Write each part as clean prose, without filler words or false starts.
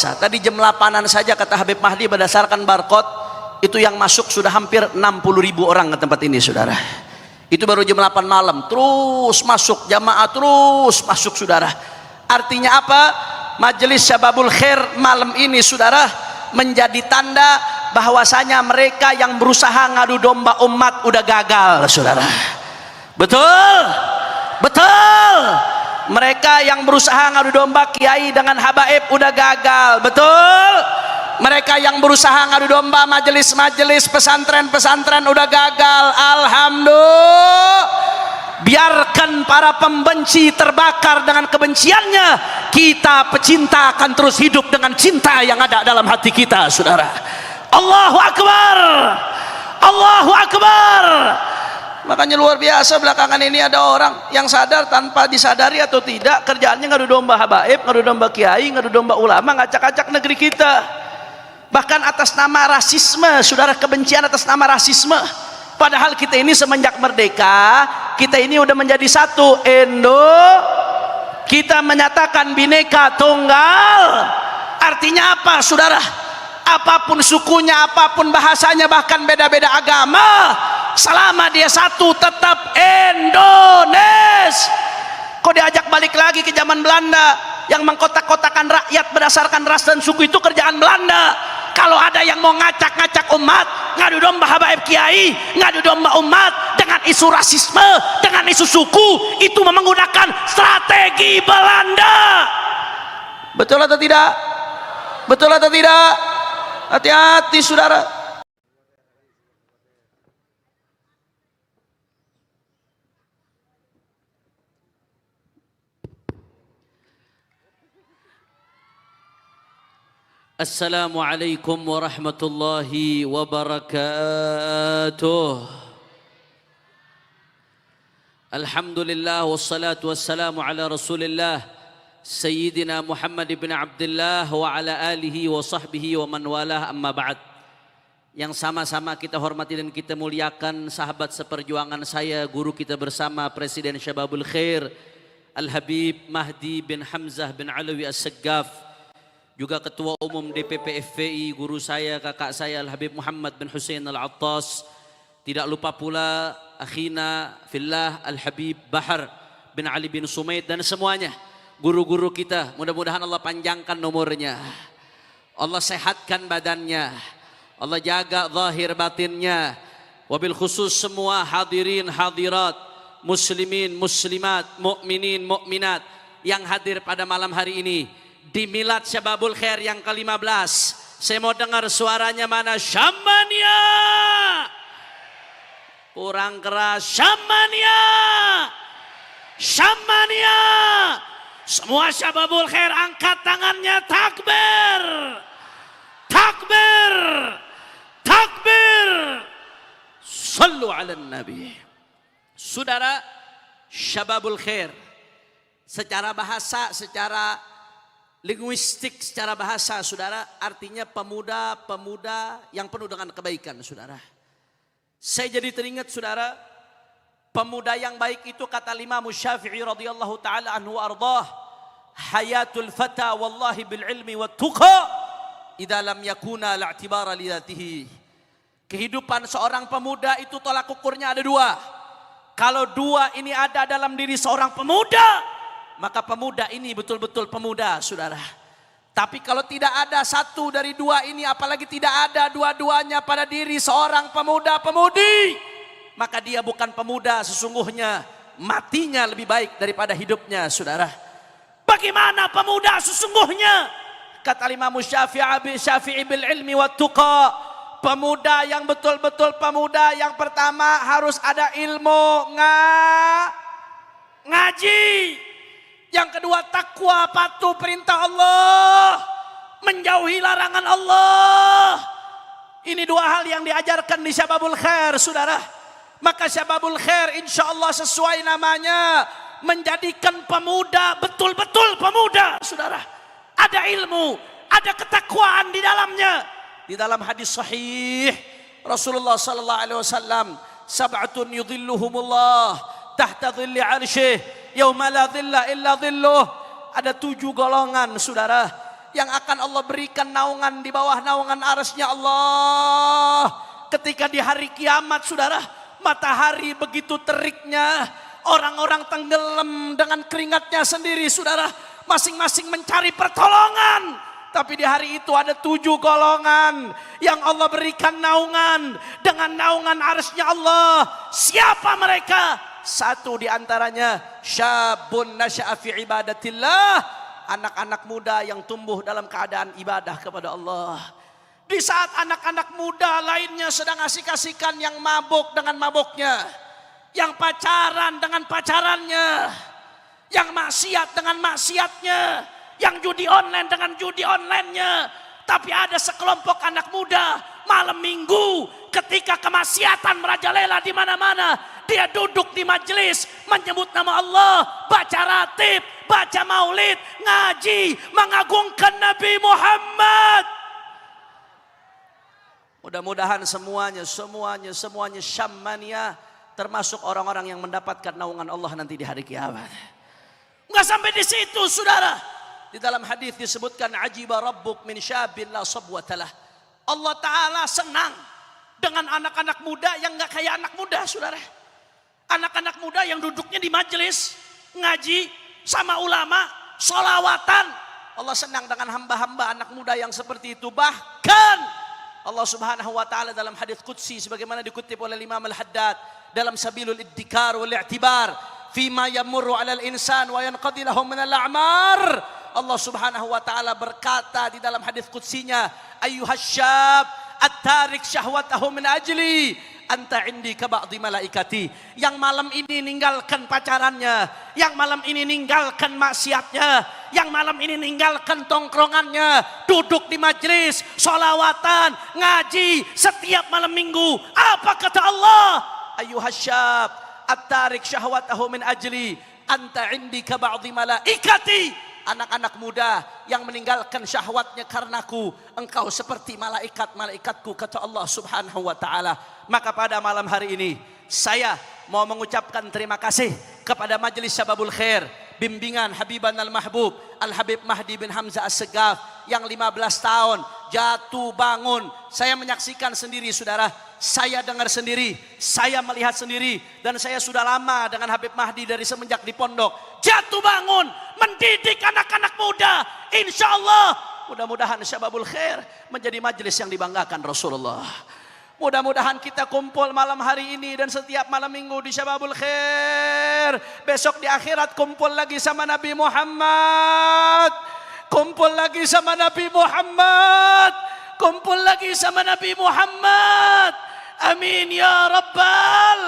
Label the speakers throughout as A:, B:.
A: Tadi jam 8-an saja kata Habib Mahdi berdasarkan barcode itu yang masuk sudah hampir 60.000 orang ke tempat ini, saudara. Itu baru jam 8 malam, terus masuk jamaah, terus masuk, saudara. Artinya apa? Majelis Syababul Khair malam ini, saudara, menjadi tanda bahwasanya mereka yang berusaha ngadu domba umat udah gagal, saudara. Betul? Betul. Mereka yang berusaha ngadu domba kiai dengan habaib udah gagal, betul? Mereka yang berusaha ngadu domba majelis-majelis pesantren-pesantren udah gagal. Alhamdulillah. Biarkan para pembenci terbakar dengan kebenciannya, kita pecinta akan terus hidup dengan cinta yang ada dalam hati kita, saudara. Allahu Akbar, Allahu Akbar. Makanya luar biasa belakangan ini ada orang yang sadar tanpa disadari atau tidak, kerjaannya ngadu domba habaib, ngadu domba kiai, ngadu domba ulama, ngacak-acak negeri kita. Bahkan atas nama rasisme, saudara, kebencian atas nama rasisme. Padahal kita ini semenjak merdeka, kita ini udah menjadi satu kita menyatakan bineka tunggal. Artinya apa, saudara? Apapun sukunya, apapun bahasanya, bahkan beda-beda agama, selama dia satu tetap Indonesia. Kok diajak balik lagi ke zaman Belanda yang mengkotak-kotakan rakyat berdasarkan ras dan suku? Itu kerjaan Belanda. Kalau ada yang mau ngacak-ngacak umat, ngadu domba habaib kiai, ngadu domba umat dengan isu rasisme, dengan isu suku, itu menggunakan strategi Belanda. Betul atau tidak? Betul atau tidak? Hati-hati, saudara. Assalamualaikum warahmatullahi wabarakatuh. Alhamdulillah wassalatu wassalamu ala Rasulillah Sayyidina Muhammad ibn Abdullah wa ala alihi wa sahbihi wa man walah, amma ba'd. Yang sama-sama kita hormati dan kita muliakan sahabat seperjuangan saya, guru kita bersama, Presiden Syababul Khair Al-Habib Mahdi bin Hamzah bin Alawi As-Saggaf, juga Ketua Umum DPP FPI, guru saya, kakak saya Al-Habib Muhammad bin Hussein Al-Attas. Tidak lupa pula akhina fillah Al-Habib Bahar bin Ali bin Sumaid dan semuanya guru-guru kita. Mudah-mudahan Allah panjangkan umurnya, Allah sehatkan badannya, Allah jaga zahir batinnya. Wabil khusus semua hadirin hadirat, muslimin muslimat, mukminin mukminat yang hadir pada malam hari ini di Milad Syababul Khair yang ke-15. Saya mau dengar suaranya, mana Syamania? Kurang keras, Syamania, Syamania. Semua Syababul Khair angkat tangannya, takbir, takbir, takbir. Sallu ala Nabi. Saudara, Syababul Khair secara bahasa, secara linguistik, secara bahasa, saudara, artinya pemuda-pemuda yang penuh dengan kebaikan, saudara. Saya jadi teringat, saudara, pemuda yang baik itu kata Imam Syafi'i radhiyallahu taala anhu ardah, hayatul fata wallahi bil ilmi wat tuqa idza lam yakuna la'tibara li dzatihi. Kehidupan seorang pemuda itu tolak ukurnya ada dua. Kalau dua ini ada dalam diri seorang pemuda, maka pemuda ini betul-betul pemuda, saudara. Tapi kalau tidak ada satu dari dua ini, apalagi tidak ada dua-duanya pada diri seorang pemuda-pemudi, maka dia bukan pemuda sesungguhnya. Matinya lebih baik daripada hidupnya, saudara. Bagaimana pemuda sesungguhnya? Kata Imam Syafi'i bil ilmi wat tuqa, pemuda yang betul-betul pemuda, yang pertama harus ada ilmu, ngaji. Yang kedua takwa, patuh perintah Allah, menjauhi larangan Allah. Ini dua hal yang diajarkan di Syababul Khair, saudara. Maka Syababul Khair insya Allah sesuai namanya, menjadikan pemuda betul-betul pemuda, saudara. Ada ilmu, ada ketakwaan di dalamnya. Di dalam hadis sahih Rasulullah sallallahu alaihi wasallam, sab'atun yudhilluhumullah tahta dhilli 'arsyih yauma la dhilla illa dhilluh. Ada 7 golongan, saudara, yang akan Allah berikan naungan di bawah naungan arasnya Allah. Ketika di hari kiamat saudara, matahari begitu teriknya, orang-orang tenggelam dengan keringatnya sendiri saudara, masing-masing mencari pertolongan. Tapi di hari itu ada 7 golongan yang Allah berikan naungan dengan naungan arsy Allah. Siapa mereka? Satu di antaranya syabun nasya'a fi ibadatillah, anak-anak muda yang tumbuh dalam keadaan ibadah kepada Allah. Di saat anak-anak muda lainnya sedang asik-asikan, yang mabuk dengan mabuknya, yang pacaran dengan pacarannya, yang maksiat dengan maksiatnya, yang judi online dengan judi online-nya. Tapi ada sekelompok anak muda malam minggu ketika kemaksiatan merajalela di mana-mana, dia duduk di majelis menyebut nama Allah, baca ratib, baca maulid, ngaji, mengagungkan Nabi Muhammad. Mudah-mudahan semuanya syamania, termasuk orang-orang yang mendapatkan naungan Allah nanti di hari kiamat. Enggak sampai di situ saudara. Di dalam hadis disebutkan ajiba rabbuk min syabin la sabwatalah. Allah Ta'ala senang dengan anak-anak muda yang enggak kayak anak muda saudara. Anak-anak muda yang duduknya di majelis ngaji sama ulama, sholawatan. Allah senang dengan hamba-hamba anak muda yang seperti itu. Bahkan Allah Subhanahu wa taala dalam hadis qudsi sebagaimana dikutip oleh Imam Al-Haddad dalam Sabilul Iddikar wal I'tibar, fima yamurru 'alal insan wa yanqadi lahum min al-a'mar. Allah Subhanahu wa taala berkata di dalam hadis qudsinya, ayyuhasyab at-tarik syahwatahu min ajli anta indi ka ba'dhi malaikati. Yang malam ini ninggalkan pacarannya, yang malam ini ninggalkan maksiatnya, yang malam ini ninggalkan tongkrongannya, duduk di majelis, sholawatan, ngaji setiap malam minggu. Apa kata Allah? Ayyuhasyab at-tarik syahwatahu min ajli anta indi ka ba'dhi malaikati. Anak-anak muda yang meninggalkan syahwatnya karenaku, engkau seperti malaikat-malaikatku, kata Allah Subhanahu wa taala. Maka pada malam hari ini saya mau mengucapkan terima kasih kepada Majelis Syababul Khair, bimbingan Habiban Al-Mahbub Al-Habib Mahdi bin Hamzah As-Segaf yang 15 tahun jatuh bangun. Saya menyaksikan sendiri saudara, saya dengar sendiri, saya melihat sendiri, dan saya sudah lama dengan Habib Mahdi dari semenjak di pondok. Jatuh bangun, mendidik anak-anak muda. Insya Allah, mudah-mudahan Syababul Khair menjadi majelis yang dibanggakan Rasulullah. Mudah-mudahan kita kumpul malam hari ini dan setiap malam minggu di Syababul Khair. Besok di akhirat kumpul lagi sama Nabi Muhammad. Kumpul lagi sama Nabi Muhammad. Kumpul lagi sama Nabi Muhammad. Amin ya Rabbal.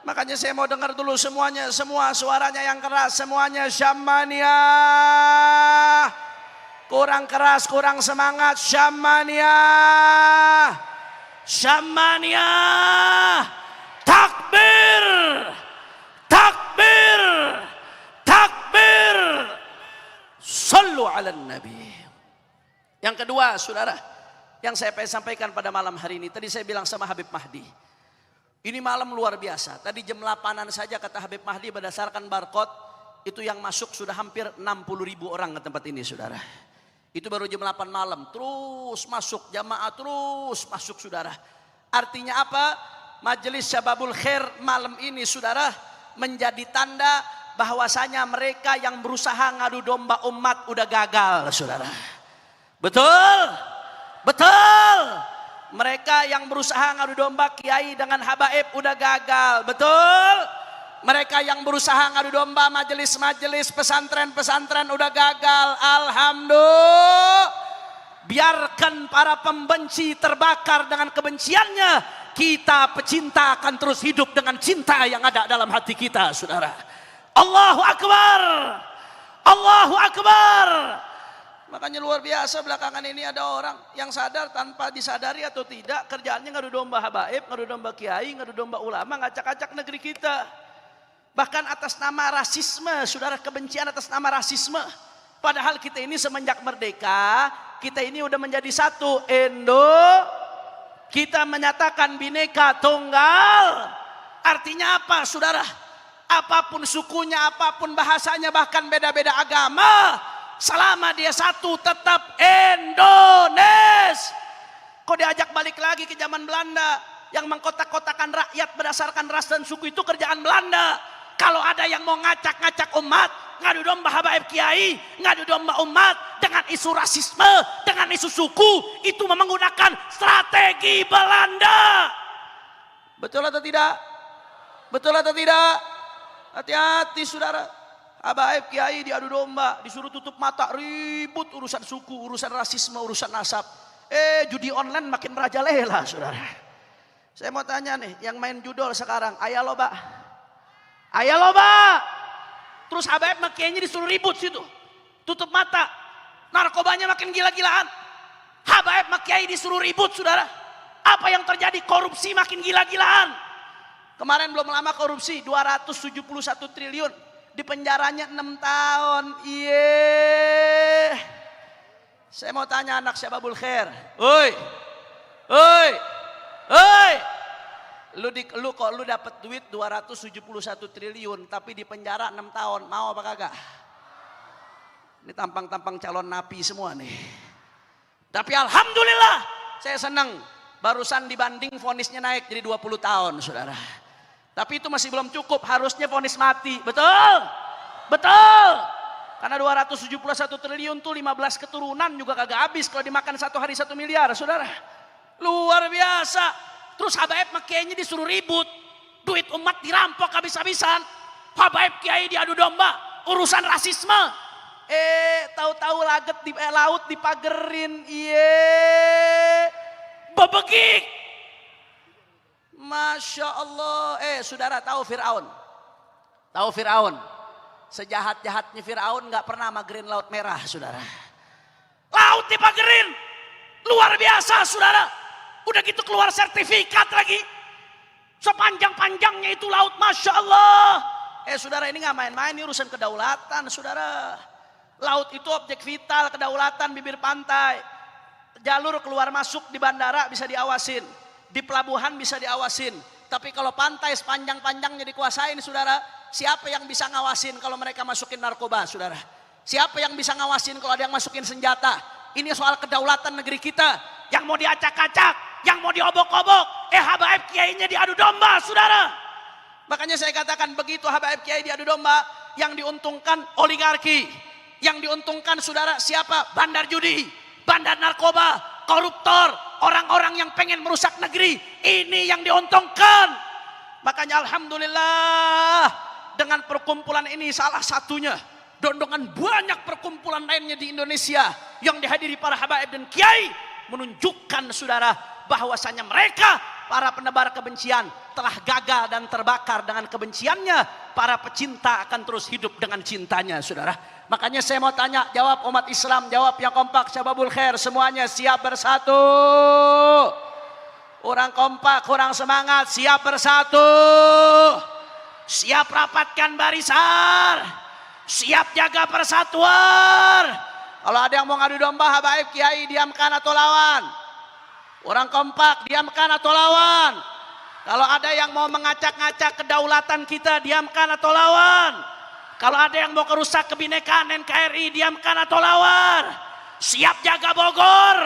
A: Makanya saya mau dengar dulu semuanya, semua suaranya yang keras, semuanya syamania. Kurang keras, kurang semangat, syamania. Syamania. Takbir. Takbir. Takbir. Sallu ala Nabi. Yang kedua saudara, yang saya pengen sampaikan pada malam hari ini, tadi saya bilang sama Habib Mahdi, ini malam luar biasa. Tadi jam 8-an saja kata Habib Mahdi berdasarkan barcode itu yang masuk sudah hampir 60.000 orang ke tempat ini saudara. Itu baru jam 8 malam, terus masuk jamaah, terus masuk saudara. Artinya apa? Majelis Syababul Khair malam ini saudara menjadi tanda bahwasanya mereka yang berusaha ngadu domba umat udah gagal saudara. Betul? Betul. Mereka yang berusaha ngadu domba kiai dengan habaib udah gagal. Betul? Mereka yang berusaha ngadu domba majelis-majelis pesantren-pesantren udah gagal. Alhamdulillah. Biarkan para pembenci terbakar dengan kebenciannya. Kita pecinta akan terus hidup dengan cinta yang ada dalam hati kita saudara. Allahu Akbar. Allahu Akbar. Makanya luar biasa belakangan ini ada orang yang sadar tanpa disadari atau tidak, kerjaannya ngadu domba habaib, ngadu domba kiai, ngadu domba ulama, ngacak-acak negeri kita. Bahkan atas nama rasisme, saudara, kebencian atas nama rasisme. Padahal kita ini semenjak merdeka, kita ini udah menjadi satu kita menyatakan Bhinneka Tunggal. Artinya apa saudara? Apapun sukunya, apapun bahasanya, bahkan beda-beda agama, selama dia satu tetap Indonesia. Kok diajak balik lagi ke zaman Belanda yang mengkotak-kotakan rakyat berdasarkan ras dan suku, itu kerjaan Belanda. Kalau ada yang mau ngacak-ngacak umat, ngadu domba habaib kiai, ngadu domba umat dengan isu rasisme, dengan isu suku, itu menggunakan strategi Belanda. Betul atau tidak? Betul atau tidak? Hati-hati saudara. Habaib kiai diadu domba, disuruh tutup mata, ribut urusan suku, urusan rasisme, urusan nasab. Judi online makin merajalela saudara. Saya mau tanya nih, yang main judol sekarang, ayah loba. Ayah loba. Terus habaib kiainya disuruh ribut situ. Tutup mata. Narkobanya makin gila-gilaan. Habaib kiai disuruh ribut saudara. Apa yang terjadi? Korupsi makin gila-gilaan. Kemarin belum lama korupsi 271 triliun. Di penjaranya 6 tahun. Iya. Saya mau tanya anak Syababul Khair. Oi. Oi. Oi. Lu dapat duit 271 triliun tapi di penjara 6 tahun. Mau apa kagak? Ini tampang-tampang calon napi semua nih. Tapi alhamdulillah saya senang. Barusan dibanding vonisnya naik jadi 20 tahun saudara. Tapi itu masih belum cukup, harusnya vonis mati. Betul? Betul. Karena 271 triliun tuh 15 keturunan juga kagak habis kalau dimakan satu hari 1 miliar saudara. Luar biasa. Terus habaib kiainya disuruh ribut. Duit umat dirampok habis-habisan. Habaib kiai diadu domba. Urusan rasisme. Tahu-tahu laut dipagerin. Iye. Bebegik. Masya Allah. Saudara tahu Fir'aun? Tahu Fir'aun? Sejahat-jahatnya Fir'aun gak pernah magerin laut merah saudara. Laut dipagerin. Luar biasa saudara. Udah gitu keluar sertifikat lagi. Sepanjang-panjangnya itu laut, Masya Allah. Saudara, ini gak main-main, ini urusan kedaulatan saudara. Laut itu objek vital, kedaulatan bibir pantai. Jalur keluar masuk di bandara bisa diawasin. Di pelabuhan bisa diawasin. Tapi kalau pantai sepanjang-panjangnya dikuasain saudara, siapa yang bisa ngawasin kalau mereka masukin narkoba saudara? Siapa yang bisa ngawasin kalau ada yang masukin senjata? Ini soal kedaulatan negeri kita. Yang mau diacak-acak, yang mau diobok-obok, habaib kiainya diadu domba saudara. Makanya saya katakan begitu habaib kiai diadu domba, yang diuntungkan oligarki. Yang diuntungkan saudara siapa? Bandar judi, bandar narkoba, koruptor, orang-orang yang pengen merusak negeri. Ini yang diuntungkan. Makanya alhamdulillah dengan perkumpulan ini salah satunya, dengan banyak perkumpulan lainnya di Indonesia yang dihadiri para habaib dan kiai, menunjukkan saudara bahwasanya mereka para penebar kebencian telah gagal dan terbakar dengan kebenciannya. Para pecinta akan terus hidup dengan cintanya saudara. Makanya saya mau tanya, jawab umat Islam, jawab yang kompak. Syababul Khair semuanya siap bersatu. Orang kompak, kurang semangat, siap bersatu. Siap rapatkan barisan. Siap jaga persatuan. Kalau ada yang mau ngadu domba habaib kiai, diamkan atau lawan. Orang kompak, diamkan atau lawan. Kalau ada yang mau mengacak-ngacak kedaulatan kita, diamkan atau lawan. Kalau ada yang mau kerusak kebinekaan NKRI, diamkan atau lawan. Siap jaga Bogor,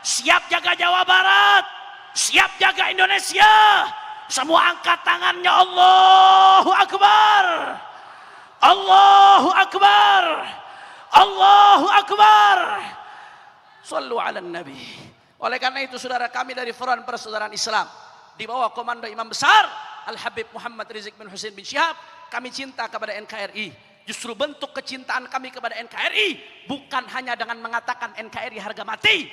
A: siap jaga Jawa Barat, siap jaga Indonesia. Semua angkat tangannya, Allahu Akbar. Allahu Akbar. Allahu Akbar. Sallu ala Nabi. Oleh karena itu saudara, kami dari Front Persaudaraan Islam di bawah komando Imam Besar Al-Habib Muhammad Rizik bin Husain bin Syihab, kami cinta kepada NKRI. Justru bentuk kecintaan kami kepada NKRI bukan hanya dengan mengatakan NKRI harga mati,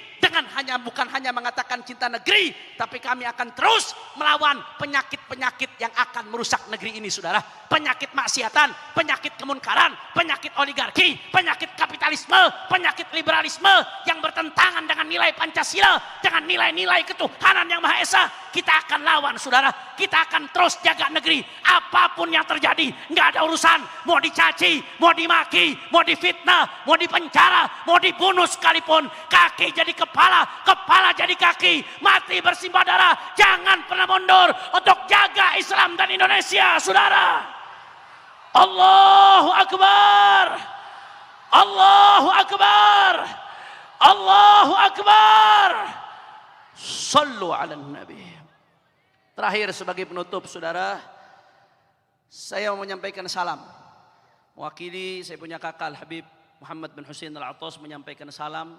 A: bukan hanya mengatakan cinta negeri, tapi kami akan terus melawan penyakit-penyakit yang akan merusak negeri ini saudara. Penyakit maksiatan, penyakit kemunkaran, penyakit oligarki, penyakit kapitalisme, penyakit liberalisme yang bertentangan dengan nilai Pancasila, dengan nilai-nilai ketuhanan yang Maha Esa. Kita akan lawan saudara. Kita akan terus jaga negeri. Apapun yang terjadi, nggak ada urusan. Mau dicaci, mau dimaki, mau difitnah, mau dipenjara, mau dibunuh sekalipun, kaki jadi kepala, kepala jadi kaki, mati bersimbah darah. Jangan pernah mundur untuk jaga Islam dan Indonesia saudara. Allahu Akbar. Allahu Akbar. Allahu Akbar. Sallu ala Nabi. Terakhir sebagai penutup saudara, saya mau menyampaikan salam. Mewakili saya punya kakak Habib Muhammad bin Husain Al-Attas menyampaikan salam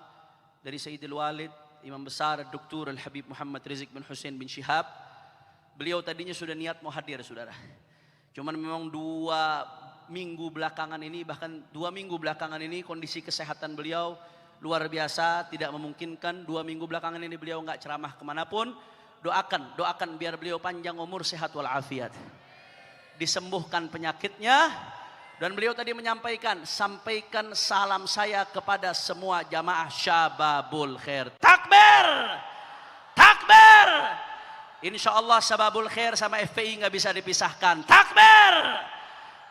A: dari Sayyidil Walid Imam Besar Dr. Al-Habib Muhammad Rizik bin Husain bin Syihab. Beliau tadinya sudah niat mau hadir saudara. Cuman memang 2 minggu belakangan ini, bahkan 2 minggu belakangan ini kondisi kesehatan beliau luar biasa, tidak memungkinkan. 2 minggu belakangan ini beliau nggak ceramah kemanapun. Doakan biar beliau panjang umur, sehat walafiat, disembuhkan penyakitnya. Dan beliau tadi menyampaikan, sampaikan salam saya kepada semua jamaah Syababul Khair. Takbir! Takbir! Insya Allah Syababul Khair sama FPI nggak bisa dipisahkan. Takbir!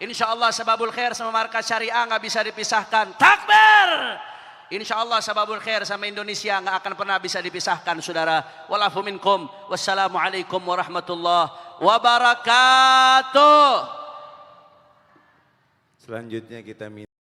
A: Insya Allah Syababul Khair sama Markas Syariah nggak bisa dipisahkan. Takbir! Insya Allah Syababul Khair sama Indonesia nggak akan pernah bisa dipisahkan saudara. Walafu minkum. Wassalamualaikum warahmatullahi wabarakatuh.
B: Selanjutnya kita minta